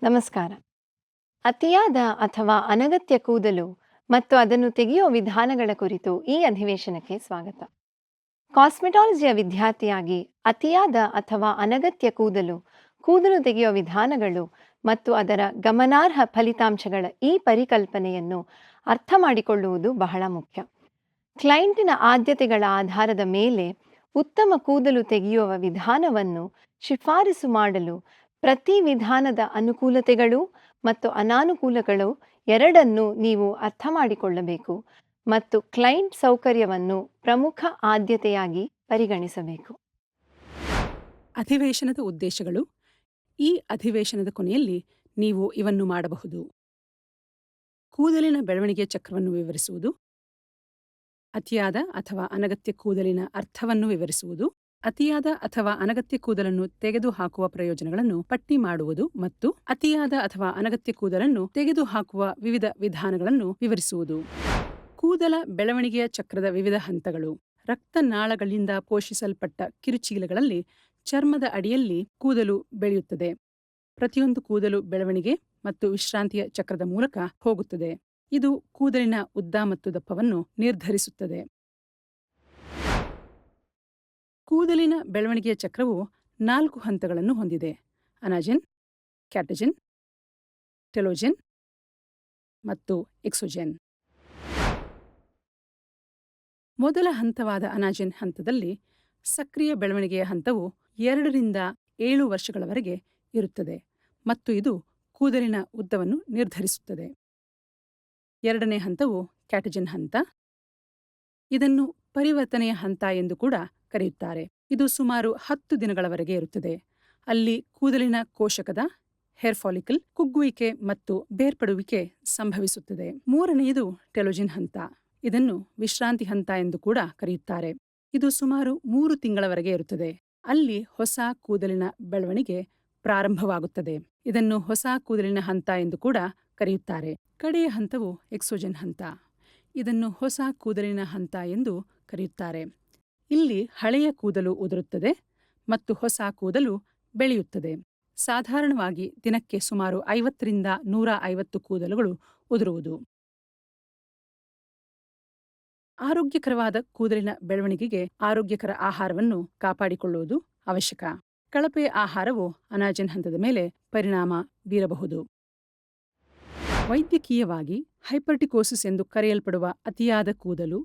ನಮಸ್ಕಾರ. ಅತಿಯಾದ ಅಥವಾ ಅನಗತ್ಯ ಕೂದಲು ಮತ್ತು ಅದನ್ನು ತೆಗೆಯುವ ವಿಧಾನಗಳ ಕುರಿತು ಈ ಅಧಿವೇಶನಕ್ಕೆ ಸ್ವಾಗತ. ಕಾಸ್ಮೆಟಾಲಜಿಯ ವಿದ್ಯಾರ್ಥಿಯಾಗಿ ಅತಿಯಾದ ಅಥವಾ ಅನಗತ್ಯ ಕೂದಲು ತೆಗೆಯುವ ವಿಧಾನಗಳು ಮತ್ತು ಅದರ ಗಮನಾರ್ಹ ಫಲಿತಾಂಶಗಳ ಈ ಪರಿಕಲ್ಪನೆಯನ್ನು ಅರ್ಥ ಮಾಡಿಕೊಳ್ಳುವುದು ಬಹಳ ಮುಖ್ಯ. ಕ್ಲೈಂಟಿನ ಆದ್ಯತೆಗಳ ಆಧಾರದ ಮೇಲೆ ಉತ್ತಮ ಕೂದಲು ತೆಗೆಯುವ ವಿಧಾನವನ್ನು ಶಿಫಾರಸು ಮಾಡಲು ಪ್ರತಿ ವಿಧಾನದ ಅನುಕೂಲತೆಗಳು ಮತ್ತು ಅನಾನುಕೂಲಗಳು ಎರಡನ್ನೂ ನೀವು ಅರ್ಥ ಮಾಡಿಕೊಳ್ಳಬೇಕು ಮತ್ತು ಕ್ಲೈಂಟ್ ಸೌಕರ್ಯವನ್ನು ಪ್ರಮುಖ ಆದ್ಯತೆಯಾಗಿ ಪರಿಗಣಿಸಬೇಕು. ಅಧಿವೇಶನದ ಉದ್ದೇಶಗಳು. ಈ ಅಧಿವೇಶನದ ಕೊನೆಯಲ್ಲಿ ನೀವು ಇವನ್ನು ಮಾಡಬಹುದು: ಕೂದಲಿನ ಬೆಳವಣಿಗೆ ಚಕ್ರವನ್ನು ವಿವರಿಸುವುದು, ಅತಿಯಾದ ಅಥವಾ ಅನಗತ್ಯ ಕೂದಲಿನ ಅರ್ಥವನ್ನು ವಿವರಿಸುವುದು, ಅತಿಯಾದ ಅಥವಾ ಅನಗತ್ಯ ಕೂದಲನ್ನು ತೆಗೆದುಹಾಕುವ ಪ್ರಯೋಜನಗಳನ್ನು ಪಟ್ಟಿ ಮಾಡುವುದು ಮತ್ತು ಅತಿಯಾದ ಅಥವಾ ಅನಗತ್ಯ ಕೂದಲನ್ನು ತೆಗೆದುಹಾಕುವ ವಿವಿಧ ವಿಧಾನಗಳನ್ನು ವಿವರಿಸುವುದು. ಕೂದಲ ಬೆಳವಣಿಗೆಯ ಚಕ್ರದ ವಿವಿಧ ಹಂತಗಳು. ರಕ್ತನಾಳಗಳಿಂದ ಪೋಷಿಸಲ್ಪಟ್ಟ ಕಿರುಚೀಲಗಳಲ್ಲಿ ಚರ್ಮದ ಅಡಿಯಲ್ಲಿ ಕೂದಲು ಬೆಳೆಯುತ್ತದೆ. ಪ್ರತಿಯೊಂದು ಕೂದಲು ಬೆಳವಣಿಗೆ ಮತ್ತು ವಿಶ್ರಾಂತಿಯ ಚಕ್ರದ ಮೂಲಕ ಹೋಗುತ್ತದೆ. ಇದು ಕೂದಲಿನ ಉದ್ದ ಮತ್ತು ದಪ್ಪವನ್ನು ನಿರ್ಧರಿಸುತ್ತದೆ. ಕೂದಲಿನ ಬೆಳವಣಿಗೆಯ ಚಕ್ರವು 4 ಹಂತಗಳನ್ನು ಹೊಂದಿದೆ: ಅನಾಜೆನ್, ಕ್ಯಾಟಜೆನ್, ಟೆಲೋಜೆನ್ ಮತ್ತು ಎಕ್ಸೋಜೆನ್. ಮೊದಲ ಹಂತವಾದ ಅನಾಜೆನ್ ಹಂತದಲ್ಲಿ ಸಕ್ರಿಯ ಬೆಳವಣಿಗೆಯ ಹಂತವು 2 ರಿಂದ 7 ವರ್ಷಗಳವರೆಗೆ ಇರುತ್ತದೆ ಮತ್ತು ಇದು ಕೂದಲಿನ ಉದ್ದವನ್ನು ನಿರ್ಧರಿಸುತ್ತದೆ. ಎರಡನೇ ಹಂತವು ಕ್ಯಾಟಜೆನ್ ಹಂತ. ಇದನ್ನು ಪರಿವರ್ತನೆಯ ಹಂತ ಎಂದು ಕೂಡ ಕರೆಯುತ್ತಾರೆ. ಇದು ಸುಮಾರು 10 ದಿನಗಳವರೆಗೆ ಇರುತ್ತದೆ. ಅಲ್ಲಿ ಕೂದಲಿನ ಕೋಶಕದ ಹೇರ್ ಫಾಲಿಕಲ್ ಕುಗ್ಗುವಿಕೆ ಮತ್ತು ಬೇರ್ಪಡುವಿಕೆ ಸಂಭವಿಸುತ್ತದೆ. ಮೂರನೆಯದು ಟೆಲೋಜೆನ್ ಹಂತ. ಇದನ್ನು ವಿಶ್ರಾಂತಿ ಹಂತ ಎಂದು ಕೂಡ ಕರೆಯುತ್ತಾರೆ. ಇದು ಸುಮಾರು 3 ತಿಂಗಳವರೆಗೆ ಇರುತ್ತದೆ. ಅಲ್ಲಿ ಹೊಸ ಕೂದಲಿನ ಬೆಳವಣಿಗೆ ಪ್ರಾರಂಭವಾಗುತ್ತದೆ. ಇದನ್ನು ಹೊಸ ಕೂದಲಿನ ಹಂತ ಎಂದು ಕೂಡ ಕರೆಯುತ್ತಾರೆ. ಕಡೆಯ ಹಂತವು ಎಕ್ಸೋಜೆನ್ ಹಂತ. ಇದನ್ನು ಹೊಸ ಕೂದಲಿನ ಹಂತ ಎಂದು ಕರೆಯುತ್ತಾರೆ. ಇಲ್ಲಿ ಹಳೆಯ ಕೂದಲು ಉದುರುತ್ತದೆ ಮತ್ತು ಹೊಸ ಕೂದಲು ಬೆಳೆಯುತ್ತದೆ. ಸಾಧಾರಣವಾಗಿ ದಿನಕ್ಕೆ ಸುಮಾರು 50 ರಿಂದ 150 ಕೂದಲುಗಳು ಉದುರುವುದು. ಆರೋಗ್ಯಕರವಾದ ಕೂದಲಿನ ಬೆಳವಣಿಗೆಗೆ ಆರೋಗ್ಯಕರ ಆಹಾರವನ್ನು ಕಾಪಾಡಿಕೊಳ್ಳುವುದು ಅವಶ್ಯಕ. ಕಳಪೆ ಆಹಾರವು ಅನಾಜೆನ್ ಹಂತದ ಮೇಲೆ ಪರಿಣಾಮ ಬೀರಬಹುದು. ವೈದ್ಯಕೀಯವಾಗಿ ಹೈಪರ್ಟಿಕೋಸಿಸ್ ಎಂದು ಕರೆಯಲ್ಪಡುವ ಅತಿಯಾದ ಕೂದಲು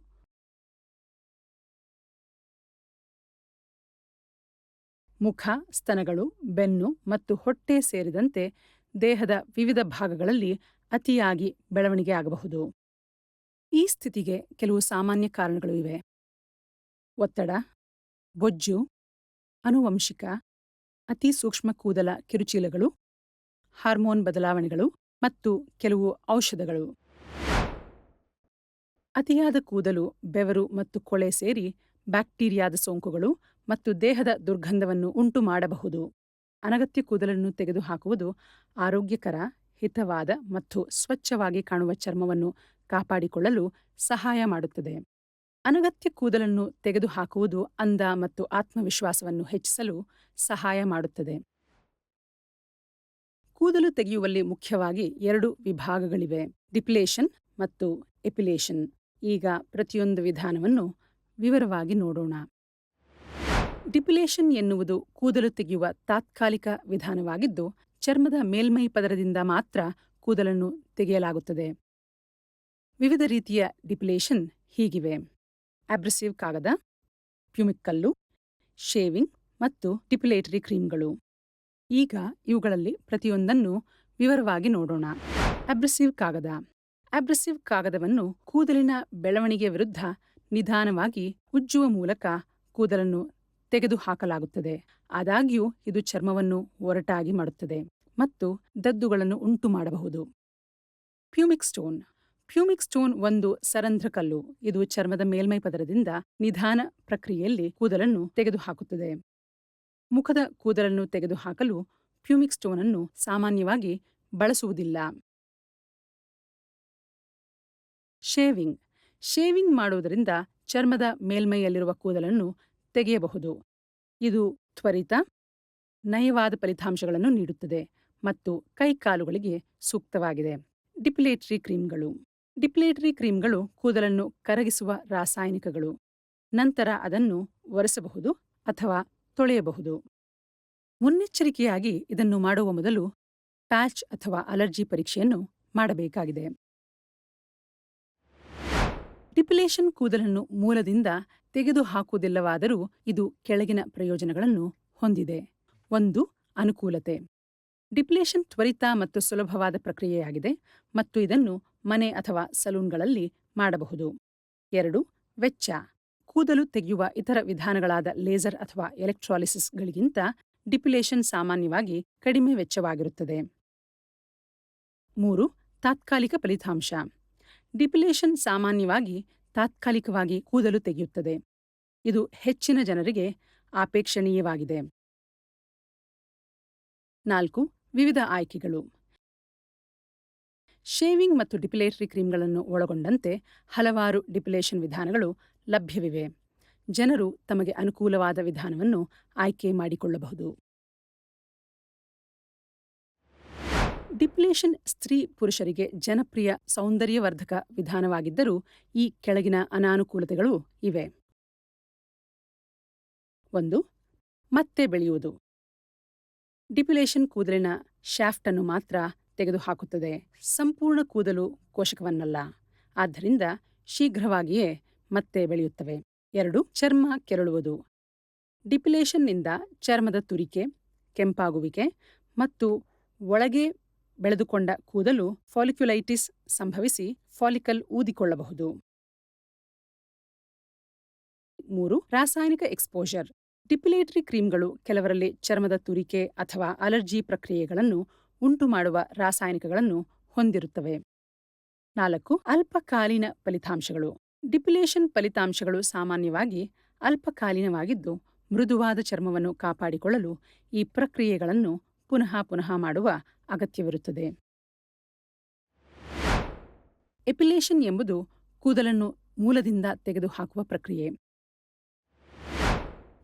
ಮುಖ, ಸ್ತನಗಳು, ಬೆನ್ನು ಮತ್ತು ಹೊಟ್ಟೆ ಸೇರಿದಂತೆ ದೇಹದ ವಿವಿಧ ಭಾಗಗಳಲ್ಲಿ ಅತಿಯಾಗಿ ಬೆಳವಣಿಗೆ ಆಗಬಹುದು. ಈ ಸ್ಥಿತಿಗೆ ಕೆಲವು ಸಾಮಾನ್ಯ ಕಾರಣಗಳು ಇವೆ: ಒತ್ತಡ, ಬೊಜ್ಜು, ಆನುವಂಶಿಕ, ಅತಿ ಸೂಕ್ಷ್ಮ ಕೂದಲ ಕಿರುಚೀಲಗಳು, ಹಾರ್ಮೋನ್ ಬದಲಾವಣೆಗಳು ಮತ್ತು ಕೆಲವು ಔಷಧಗಳು. ಅತಿಯಾದ ಕೂದಲು, ಬೆವರು ಮತ್ತು ಕೊಳೆ ಸೇರಿ ಬ್ಯಾಕ್ಟೀರಿಯಾದ ಸೋಂಕುಗಳು ಮತ್ತು ದೇಹದ ದುರ್ಗಂಧವನ್ನು ಉಂಟು ಮಾಡಬಹುದು. ಅನಗತ್ಯ ಕೂದಲನ್ನು ತೆಗೆದುಹಾಕುವುದು ಆರೋಗ್ಯಕರ, ಹಿತವಾದ ಮತ್ತು ಸ್ವಚ್ಛವಾಗಿ ಕಾಣುವ ಚರ್ಮವನ್ನು ಕಾಪಾಡಿಕೊಳ್ಳಲು ಸಹಾಯ ಮಾಡುತ್ತದೆ. ಅನಗತ್ಯ ಕೂದಲನ್ನು ತೆಗೆದುಹಾಕುವುದು ಅಂದ ಮತ್ತು ಆತ್ಮವಿಶ್ವಾಸವನ್ನು ಹೆಚ್ಚಿಸಲು ಸಹಾಯ ಮಾಡುತ್ತದೆ. ಕೂದಲು ತೆಗೆಯುವಲ್ಲಿ ಮುಖ್ಯವಾಗಿ 2 ವಿಭಾಗಗಳಿವೆ: ಡಿಪಿಲೇಷನ್ ಮತ್ತು ಎಪಿಲೇಷನ್. ಈಗ ಪ್ರತಿಯೊಂದು ವಿಧಾನವನ್ನು ವಿವರವಾಗಿ ನೋಡೋಣ. ಡಿಪಿಲೇಷನ್ ಎನ್ನುವುದು ಕೂದಲು ತೆಗೆಯುವ ತಾತ್ಕಾಲಿಕ ವಿಧಾನವಾಗಿದ್ದು, ಚರ್ಮದ ಮೇಲ್ಮೈ ಪದರದಿಂದ ಮಾತ್ರ ಕೂದಲನ್ನು ತೆಗೆಯಲಾಗುತ್ತದೆ. ವಿವಿಧ ರೀತಿಯ ಡಿಪಿಲೇಷನ್ ಹೀಗಿವೆ: ಅಬ್ರೆಸಿವ್ ಕಾಗದ, ಪ್ಯೂಮಿಕ್ ಕಲ್ಲು, ಶೇವಿಂಗ್ ಮತ್ತು ಡಿಪಿಲೇಟರಿ ಕ್ರೀಮ್ಗಳು. ಈಗ ಇವುಗಳಲ್ಲಿ ಪ್ರತಿಯೊಂದನ್ನು ವಿವರವಾಗಿ ನೋಡೋಣ. ಅಬ್ರೆಸಿವ್ ಕಾಗದ. ಅಬ್ರೆಸಿವ್ ಕಾಗದವನ್ನು ಕೂದಲಿನ ಬೆಳವಣಿಗೆಯ ವಿರುದ್ಧ ನಿಧಾನವಾಗಿ ಉಜ್ಜುವ ಮೂಲಕ ಕೂದಲನ್ನು ತೆಗೆದುಹಾಕಲಾಗುತ್ತದೆ. ಆದಾಗ್ಯೂ ಇದು ಚರ್ಮವನ್ನು ಒರಟಾಗಿ ಮಾಡುತ್ತದೆ ಮತ್ತು ದದ್ದುಗಳನ್ನು ಉಂಟು ಮಾಡಬಹುದು. ಪ್ಯೂಮಿಕ್ ಸ್ಟೋನ್. ಪ್ಯೂಮಿಕ್ ಸ್ಟೋನ್ ಒಂದು ಸರಂಧ್ರಕಲ್ಲು. ಇದು ಚರ್ಮದ ಮೇಲ್ಮೈ ಪದರದಿಂದ ನಿಧಾನ ಪ್ರಕ್ರಿಯೆಯಲ್ಲಿ ಕೂದಲನ್ನು ತೆಗೆದುಹಾಕುತ್ತದೆ. ಮುಖದ ಕೂದಲನ್ನು ತೆಗೆದುಹಾಕಲು ಪ್ಯೂಮಿಕ್ ಸ್ಟೋನ್ ಅನ್ನು ಸಾಮಾನ್ಯವಾಗಿ ಬಳಸುವುದಿಲ್ಲ. ಶೇವಿಂಗ್. ಶೇವಿಂಗ್ ಮಾಡುವುದರಿಂದ ಚರ್ಮದ ಮೇಲ್ಮೈಯಲ್ಲಿರುವ ಕೂದಲನ್ನು ತೆಗೆಯಬಹುದು. ಇದು ತ್ವರಿತ, ನಯವಾದ ಫಲಿತಾಂಶಗಳನ್ನು ನೀಡುತ್ತದೆ ಮತ್ತು ಕೈಕಾಲುಗಳಿಗೆ ಸೂಕ್ತವಾಗಿದೆ. ಡಿಪಿಲೇಟರಿ ಕ್ರೀಮ್ಗಳು. ಡಿಪಿಲೇಟರಿ ಕ್ರೀಮ್ಗಳು ಕೂದಲನ್ನು ಕರಗಿಸುವ ರಾಸಾಯನಿಕಗಳು. ನಂತರ ಅದನ್ನು ಒರೆಸಬಹುದು ಅಥವಾ ತೊಳೆಯಬಹುದು. ಮುನ್ನೆಚ್ಚರಿಕೆಯಾಗಿ ಇದನ್ನು ಮಾಡುವ ಮೊದಲು ಪ್ಯಾಚ್ ಅಥವಾ ಅಲರ್ಜಿ ಪರೀಕ್ಷೆಯನ್ನು ಮಾಡಬೇಕಾಗಿದೆ. ಡಿಪಿಲೇಷನ್ ಕೂದಲನ್ನು ಮೂಲದಿಂದ ತೆಗೆದುಹಾಕುವುದಿಲ್ಲವಾದರೂ ಇದು ಕೆಳಗಿನ ಪ್ರಯೋಜನಗಳನ್ನು ಹೊಂದಿದೆ. 1. ಅನುಕೂಲತೆ. ಡಿಪಿಲೇಷನ್ ತ್ವರಿತ ಮತ್ತು ಸುಲಭವಾದ ಪ್ರಕ್ರಿಯೆಯಾಗಿದೆ ಮತ್ತು ಇದನ್ನು ಮನೆ ಅಥವಾ ಸಲೂನ್ಗಳಲ್ಲಿ ಮಾಡಬಹುದು. 2. ವೆಚ್ಚ. ಕೂದಲು ತೆಗೆಯುವ ಇತರ ವಿಧಾನಗಳಾದ ಲೇಸರ್ ಅಥವಾ ಎಲೆಕ್ಟ್ರಾಲಿಸಿಸ್ಗಳಿಗಿಂತ ಡಿಪಿಲೇಷನ್ ಸಾಮಾನ್ಯವಾಗಿ ಕಡಿಮೆ ವೆಚ್ಚವಾಗಿರುತ್ತದೆ. 3. ತಾತ್ಕಾಲಿಕ ಫಲಿತಾಂಶ. ಡಿಪಿಲೇಷನ್ ಸಾಮಾನ್ಯವಾಗಿ ತಾತ್ಕಾಲಿಕವಾಗಿ ಕೂದಲು ತೆಗೆಯುತ್ತದೆ. ಇದು ಹೆಚ್ಚಿನ ಜನರಿಗೆ ಅಪೇಕ್ಷಣೀಯವಾಗಿದೆ. 4. ವಿವಿಧ ಆಯ್ಕೆಗಳು. ಶೇವಿಂಗ್ ಮತ್ತು ಡಿಪಿಲೇಟರಿ ಕ್ರೀಮ್ಗಳನ್ನು ಒಳಗೊಂಡಂತೆ ಹಲವಾರು ಡಿಪಿಲೇಷನ್ ವಿಧಾನಗಳು ಲಭ್ಯವಿವೆ. ಜನರು ತಮಗೆ ಅನುಕೂಲವಾದ ವಿಧಾನವನ್ನು ಆಯ್ಕೆ ಮಾಡಿಕೊಳ್ಳಬಹುದು. ಡಿಪಿಲೇಷನ್ ಸ್ತ್ರೀ ಪುರುಷರಿಗೆ ಜನಪ್ರಿಯ ಸೌಂದರ್ಯವರ್ಧಕ ವಿಧಾನವಾಗಿದ್ದರೂ ಈ ಕೆಳಗಿನ ಅನಾನುಕೂಲತೆಗಳು ಇವೆ. 1. ಮತ್ತೆ ಬೆಳೆಯುವುದು. ಡಿಪಿಲೇಷನ್ ಕೂದಲಿನ ಶಾಫ್ಟನ್ನು ಮಾತ್ರ ತೆಗೆದುಹಾಕುತ್ತದೆ, ಸಂಪೂರ್ಣ ಕೂದಲು ಕೋಶಕವನ್ನಲ್ಲ. ಆದ್ದರಿಂದ ಶೀಘ್ರವಾಗಿಯೇ ಮತ್ತೆ ಬೆಳೆಯುತ್ತವೆ. 2. ಚರ್ಮ ಕೆರಳುವುದು. ಡಿಪಿಲೇಷನ್ನಿಂದ ಚರ್ಮದ ತುರಿಕೆ, ಕೆಂಪಾಗುವಿಕೆ ಮತ್ತು ಒಳಗೆ ಬೆಳೆದುಕೊಂಡ ಕೂದಲು ಫಾಲಿಕ್ಯುಲೈಟಿಸ್ ಸಂಭವಿಸಿ ಫಾಲಿಕಲ್ ಊದಿಕೊಳ್ಳಬಹುದು. 3. ರಾಸಾಯನಿಕ ಎಕ್ಸ್ಪೋಜರ್. ಡಿಪಿಲೇಟರಿ ಕ್ರೀಮ್ಗಳು ಕೆಲವರಲ್ಲಿ ಚರ್ಮದ ತುರಿಕೆ ಅಥವಾ ಅಲರ್ಜಿ ಪ್ರಕ್ರಿಯೆಗಳನ್ನು ಉಂಟುಮಾಡುವ ರಾಸಾಯನಿಕಗಳನ್ನು ಹೊಂದಿರುತ್ತವೆ. 4. ಅಲ್ಪಕಾಲೀನ ಫಲಿತಾಂಶಗಳು. ಡಿಪಿಲೇಷನ್ ಫಲಿತಾಂಶಗಳು ಸಾಮಾನ್ಯವಾಗಿ ಅಲ್ಪಕಾಲೀನವಾಗಿದ್ದು, ಮೃದುವಾದ ಚರ್ಮವನ್ನು ಕಾಪಾಡಿಕೊಳ್ಳಲು ಈ ಪ್ರಕ್ರಿಯೆಗಳನ್ನು ಪುನಃ ಮಾಡುವ ಅಗತ್ಯವಿರುತ್ತದೆ. ಎಪಿಲೇಷನ್ ಎಂಬುದು ಕೂದಲನ್ನು ಮೂಲದಿಂದ ತೆಗೆದುಹಾಕುವ ಪ್ರಕ್ರಿಯೆ.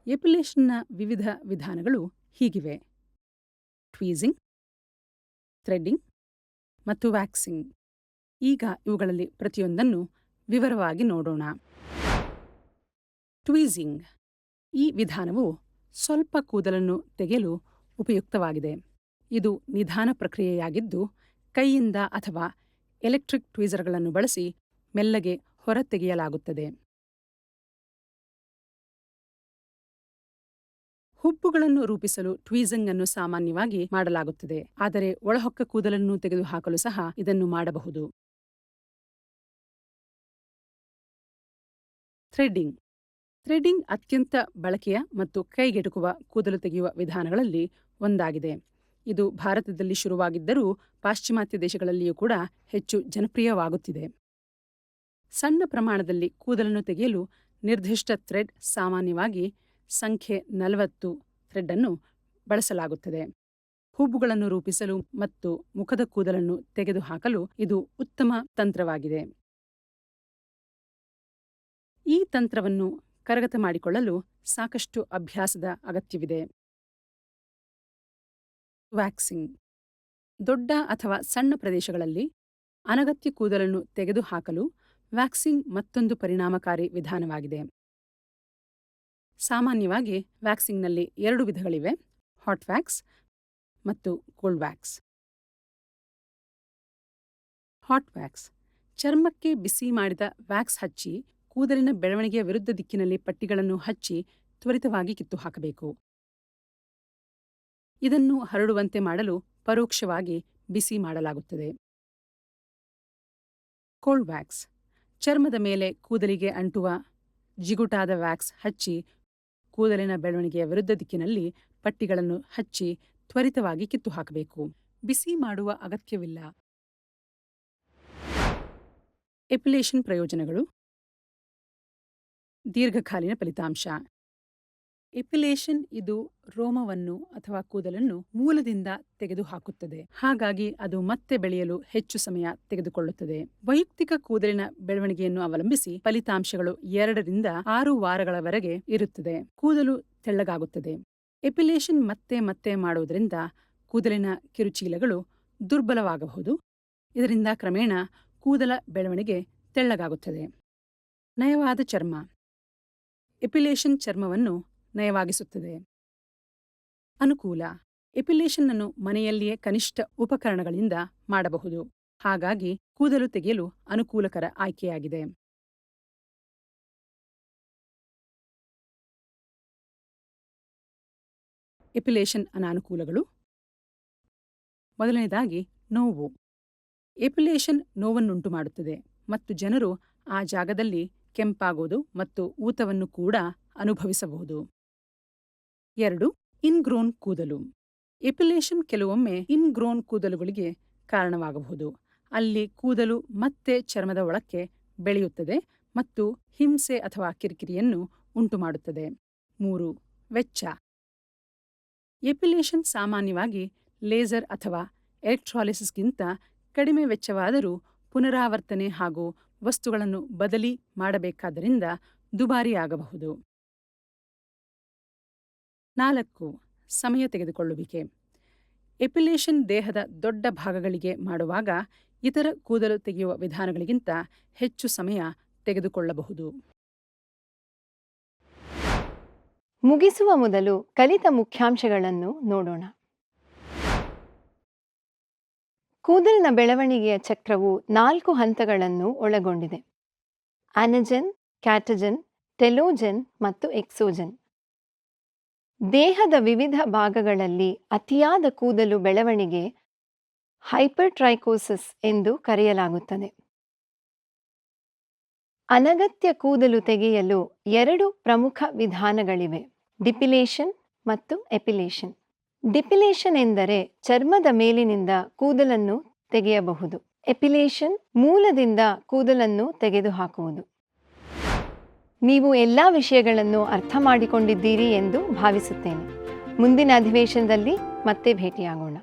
ಎಪಿಲೇಷನ್ನ ವಿವಿಧ ವಿಧಾನಗಳು ಹೀಗಿವೆ: ಟ್ವೀಸಿಂಗ್, ಥ್ರೆಡ್ಡಿಂಗ್ ಮತ್ತು ವ್ಯಾಕ್ಸಿಂಗ್. ಈಗ ಇವುಗಳಲ್ಲಿ ಪ್ರತಿಯೊಂದನ್ನು ವಿವರವಾಗಿ ನೋಡೋಣ. ಟ್ವೀಸಿಂಗ್. ಈ ವಿಧಾನವು ಸ್ವಲ್ಪ ಕೂದಲನ್ನು ತೆಗೆಯಲು ಉಪಯುಕ್ತವಾಗಿದೆ. ಇದು ನಿಧಾನ ಪ್ರಕ್ರಿಯೆಯಾಗಿದ್ದು, ಕೈಯಿಂದ ಅಥವಾ ಎಲೆಕ್ಟ್ರಿಕ್ ಟ್ವೀಸರ್ಗಳನ್ನು ಬಳಸಿ ಮೆಲ್ಲಗೆ ಹೊರತೆಗೆಯಲಾಗುತ್ತದೆ. ಹುಬ್ಬುಗಳನ್ನು ರೂಪಿಸಲು ಟ್ವೀಸಿಂಗ್ ಅನ್ನು ಸಾಮಾನ್ಯವಾಗಿ ಮಾಡಲಾಗುತ್ತದೆ, ಆದರೆ ಒಳಹೊಕ್ಕ ಕೂದಲನ್ನು ತೆಗೆದುಹಾಕಲು ಸಹ ಇದನ್ನು ಮಾಡಬಹುದು. ಥ್ರೆಡ್ಡಿಂಗ್. ಥ್ರೆಡ್ಡಿಂಗ್ ಅತ್ಯಂತ ಬಳಕೆಯ ಮತ್ತು ಕೈಗೆಟುಕುವ ಕೂದಲು ತೆಗೆಯುವ ವಿಧಾನಗಳಲ್ಲಿ ಒಂದಾಗಿದೆ. ಇದು ಭಾರತದಲ್ಲಿ ಶುರುವಾಗಿದ್ದರೂ ಪಾಶ್ಚಿಮಾತ್ಯ ದೇಶಗಳಲ್ಲಿಯೂ ಕೂಡ ಹೆಚ್ಚು ಜನಪ್ರಿಯವಾಗುತ್ತಿದೆ. ಸಣ್ಣ ಪ್ರಮಾಣದಲ್ಲಿ ಕೂದಲನ್ನು ತೆಗೆಯಲು ನಿರ್ದಿಷ್ಟ ಥ್ರೆಡ್, ಸಾಮಾನ್ಯವಾಗಿ ಸಂಖ್ಯೆ 40 ಥ್ರೆಡ್ ಅನ್ನು ಬಳಸಲಾಗುತ್ತದೆ. ಹುಬ್ಬುಗಳನ್ನು ರೂಪಿಸಲು ಮತ್ತು ಮುಖದ ಕೂದಲನ್ನು ತೆಗೆದುಹಾಕಲು ಇದು ಉತ್ತಮ ತಂತ್ರವಾಗಿದೆ. ಈ ತಂತ್ರವನ್ನು ಕರಗತ ಮಾಡಿಕೊಳ್ಳಲು ಸಾಕಷ್ಟು ಅಭ್ಯಾಸದ ಅಗತ್ಯವಿದೆ. ವ್ಯಾಕ್ಸಿಂಗ್. ದೊಡ್ಡ ಅಥವಾ ಸಣ್ಣ ಪ್ರದೇಶಗಳಲ್ಲಿ ಅನಗತ್ಯ ಕೂದಲನ್ನು ತೆಗೆದುಹಾಕಲು ವ್ಯಾಕ್ಸಿಂಗ್ ಮತ್ತೊಂದು ಪರಿಣಾಮಕಾರಿ ವಿಧಾನವಾಗಿದೆ. ಸಾಮಾನ್ಯವಾಗಿ ವ್ಯಾಕ್ಸಿಂಗ್ನಲ್ಲಿ 2 ವಿಧಗಳಿವೆ: ಹಾಟ್ ವ್ಯಾಕ್ಸ್ ಮತ್ತು ಕೋಲ್ಡ್ ವ್ಯಾಕ್ಸ್. Hot wax. ಚರ್ಮಕ್ಕೆ ಬಿಸಿ ಮಾಡಿದ ವ್ಯಾಕ್ಸ್ ಹಚ್ಚಿ ಕೂದಲಿನ ಬೆಳವಣಿಗೆಯ ವಿರುದ್ಧ ದಿಕ್ಕಿನಲ್ಲಿ ಪಟ್ಟಿಗಳನ್ನು ಹಚ್ಚಿ ತ್ವರಿತವಾಗಿ ಕಿತ್ತುಹಾಕಬೇಕು. ಇದನ್ನು ಹರಡುವಂತೆ ಮಾಡಲು ಪರೋಕ್ಷವಾಗಿ ಬಿಸಿ ಮಾಡಲಾಗುತ್ತದೆ. Cold wax. ಚರ್ಮದ ಮೇಲೆ ಕೂದಲಿಗೆ ಅಂಟುವ ಜಿಗುಟಾದ ವ್ಯಾಕ್ಸ್ ಹಚ್ಚಿ ಕೂದಲಿನ ಬೆಳವಣಿಗೆಯ ವಿರುದ್ಧ ದಿಕ್ಕಿನಲ್ಲಿ ಪಟ್ಟಿಗಳನ್ನು ಹಚ್ಚಿ ತ್ವರಿತವಾಗಿ ಕಿತ್ತುಹಾಕಬೇಕು. ಬಿಸಿ ಮಾಡುವ ಅಗತ್ಯವಿಲ್ಲ. ಎಪಿಲೇಷನ್ ಪ್ರಯೋಜನಗಳು. ದೀರ್ಘಕಾಲೀನ ಫಲಿತಾಂಶ. ಎಪಿಲೇಷನ್ ಇದು ರೋಮವನ್ನು ಅಥವಾ ಕೂದಲನ್ನು ಮೂಲದಿಂದ ತೆಗೆದುಹಾಕುತ್ತದೆ, ಹಾಗಾಗಿ ಅದು ಮತ್ತೆ ಬೆಳೆಯಲು ಹೆಚ್ಚು ಸಮಯ ತೆಗೆದುಕೊಳ್ಳುತ್ತದೆ. ವೈಯಕ್ತಿಕ ಕೂದಲಿನ ಬೆಳವಣಿಗೆಯನ್ನು ಅವಲಂಬಿಸಿ ಫಲಿತಾಂಶಗಳು 2 ರಿಂದ 6 ವಾರಗಳವರೆಗೆ ಇರುತ್ತದೆ. ಕೂದಲು ತೆಳ್ಳಗಾಗುತ್ತದೆ. ಎಪಿಲೇಷನ್ ಮತ್ತೆ ಮಾಡುವುದರಿಂದ ಕೂದಲಿನ ಕಿರುಚೀಲಗಳು ದುರ್ಬಲವಾಗಬಹುದು. ಇದರಿಂದ ಕ್ರಮೇಣ ಕೂದಲ ಬೆಳವಣಿಗೆ ತೆಳ್ಳಗಾಗುತ್ತದೆ. ನಯವಾದ ಚರ್ಮ. ಎಪಿಲೇಷನ್ ಚರ್ಮವನ್ನು ನಯವಾಗಿಸುತ್ತದೆ. ಅನುಕೂಲ. ಎಪಿಲೇಷನ್ ಅನ್ನು ಮನೆಯಲ್ಲಿಯೇ ಕನಿಷ್ಠ ಉಪಕರಣಗಳಿಂದ ಮಾಡಬಹುದು. ಹಾಗಾಗಿ ಕೂದಲು ತೆಗೆಯಲು ಅನುಕೂಲಕರ ಆಯ್ಕೆಯಾಗಿದೆ. ಎಪಿಲೇಷನ್ ಅನಾನುಕೂಲಗಳು. ಮೊದಲನೇದಾಗಿ ನೋವು. ಎಪಿಲೇಷನ್ ನೋವನ್ನುಂಟು ಮಾಡುತ್ತದೆ ಮತ್ತು ಜನರು ಆ ಜಾಗದಲ್ಲಿ ಕೆಂಪಾಗುವುದು ಮತ್ತು ಊತವನ್ನು ಕೂಡ ಅನುಭವಿಸಬಹುದು. 2. ಇನ್ಗ್ರೋನ್ ಕೂದಲು. ಎಪಿಲೇಷನ್ ಕೆಲವೊಮ್ಮೆ ಇನ್ಗ್ರೋನ್ ಕೂದಲುಗಳಿಗೆ ಕಾರಣವಾಗಬಹುದು. ಅಲ್ಲಿ ಕೂದಲು ಮತ್ತೆ ಚರ್ಮದ ಒಳಕ್ಕೆ ಬೆಳೆಯುತ್ತದೆ ಮತ್ತು ಹಿಂಸೆ ಅಥವಾ ಕಿರಿಕಿರಿಯನ್ನು ಉಂಟುಮಾಡುತ್ತದೆ. 3. ವೆಚ್ಚ. ಎಪಿಲೇಷನ್ ಸಾಮಾನ್ಯವಾಗಿ ಲೇಸರ್ ಅಥವಾ ಎಲೆಕ್ಟ್ರಾಲಿಸಿಸ್ಗಿಂತ ಕಡಿಮೆ ವೆಚ್ಚವಾದರೂ ಪುನರಾವರ್ತನೆ ಹಾಗೂ ವಸ್ತುಗಳನ್ನು ಬದಲಿ ಮಾಡಬೇಕಾದ್ದರಿಂದ ದುಬಾರಿಯಾಗಬಹುದು. 4. ಸಮಯ ತೆಗೆದುಕೊಳ್ಳುವಿಕೆ. ಎಪಿಲೇಷನ್ ದೇಹದ ದೊಡ್ಡ ಭಾಗಗಳಿಗೆ ಮಾಡುವಾಗ ಇತರ ಕೂದಲು ತೆಗೆಯುವ ವಿಧಾನಗಳಿಗಿಂತ ಹೆಚ್ಚು ಸಮಯ ತೆಗೆದುಕೊಳ್ಳಬಹುದು. ಮುಗಿಸುವ ಮೊದಲು ಕಲಿತ ಮುಖ್ಯಾಂಶಗಳನ್ನು ನೋಡೋಣ. ಕೂದಲಿನ ಬೆಳವಣಿಗೆಯ ಚಕ್ರವು 4 ಹಂತಗಳನ್ನು ಒಳಗೊಂಡಿದೆ: ಆನಜನ್, ಕ್ಯಾಟಜನ್, ಟೆಲೋಜನ್ ಮತ್ತು ಎಕ್ಸೋಜನ್. ದೇಹದ ವಿವಿಧ ಭಾಗಗಳಲ್ಲಿ ಅತಿಯಾದ ಕೂದಲು ಬೆಳವಣಿಗೆ ಹೈಪರ್ಟ್ರೈಕೋಸಿಸ್ ಎಂದು ಕರೆಯಲಾಗುತ್ತದೆ. ಅನಗತ್ಯ ಕೂದಲು ತೆಗೆಯಲು 2 ಪ್ರಮುಖ ವಿಧಾನಗಳಿವೆ: ಡಿಪಿಲೇಷನ್ ಮತ್ತು ಎಪಿಲೇಷನ್. ಡಿಪಿಲೇಷನ್ ಎಂದರೆ ಚರ್ಮದ ಮೇಲಿನಿಂದ ಕೂದಲನ್ನು ತೆಗೆಯಬಹುದು. ಎಪಿಲೇಷನ್ ಮೂಲದಿಂದ ಕೂದಲನ್ನು ತೆಗೆದುಹಾಕುವುದು. ನೀವು ಎಲ್ಲ ವಿಷಯಗಳನ್ನು ಅರ್ಥ ಮಾಡಿಕೊಂಡಿದ್ದೀರಿ ಎಂದು ಭಾವಿಸುತ್ತೇನೆ. ಮುಂದಿನ ಅಧಿವೇಶನದಲ್ಲಿ ಮತ್ತೆ ಭೇಟಿಯಾಗೋಣ.